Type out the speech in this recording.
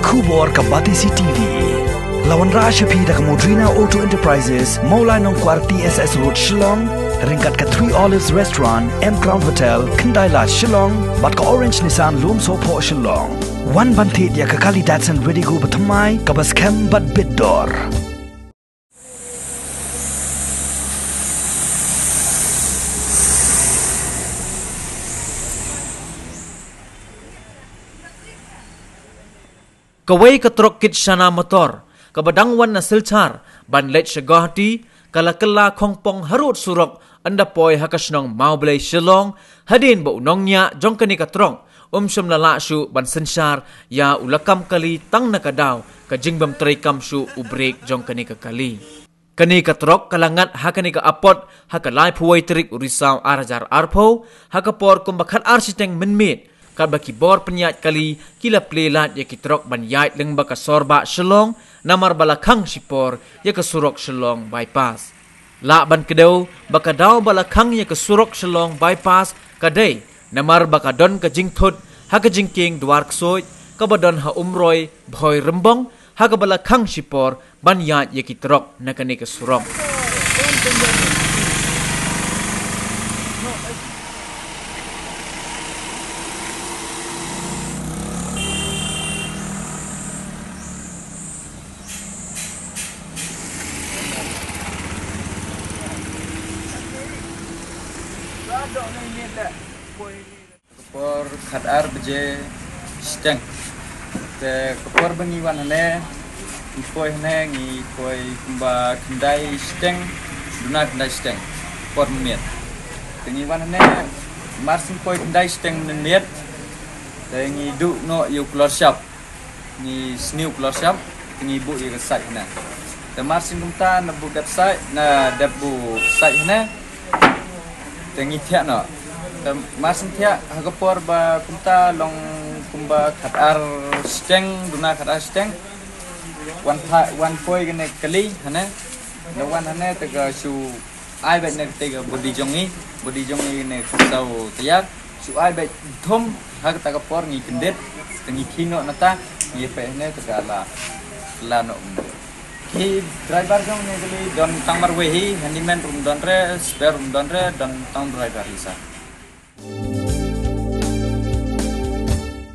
Kubor Kabatisi TV. Lawan Rashapi dak Modrina Auto Enterprises, Maulai Nongkwar TSS Road Shillong, ringkat ke Three Olives Restaurant, M Crown Hotel, Kendailat Shillong, bat ke Orange Nissan Lumso Po Shillong. Wan bantit ya ke kali Datsun Redigo Batamai, kabas kem bat Bidor. Kawai ketrok kit shana motor, kabadang wan na silchar, ban let shagahti, kala kongpong harut surok, anda poi hakasnong maublay shilong, hadin ba unongnya jong kani katrong, syam lala shu ban sensyar, ya ulakam kali tang nakadaw, kajingbam trikam shu ubrek jong kani kakali. Kani katrok kalangat hakani ka apot, hakalai puway trik urisaw arajar arpo, hakapor kumbakat arsiteng menmit, kabaki bor penyat kali kila plelat ya kitrok ban yait leng baka sorba shelong namar balakang sipor ya kesurok shelong bypass. La ban kedau baka daw balakang ya kesurok shelong bypass kadai namar baka don ka jingthut ha ka jingking dwar ksoy kabadon ha umroy bhoy rembong ha ka balakang sipor ban yait ya kitrok nakani kesurok. Kepor khadar beje steng te kepor bengiwan hane koi hane ngi koi kumba kendai steng duna kendai steng kepor miet bengiwan hane marsin koi kendai steng miet te ngi du no yu klor shop ngi sniu klor shop ngi bu yu sai hana te marsin kumta na bu gat sai na debu sai hana te ngi thia no Masin tiak hagapor ba kumta long kumba khatar steng duna khatar steng one poi gane kali hane the one hane tega su ai bet ne tega bodi jongi ne sau tiak su ai bet thom hag tagapor ngi kendet tengi kino nata ngi pe ne tega la no hi driver jong ne kali don tangmar we hi handyman room don re spare room don re don tang driver isa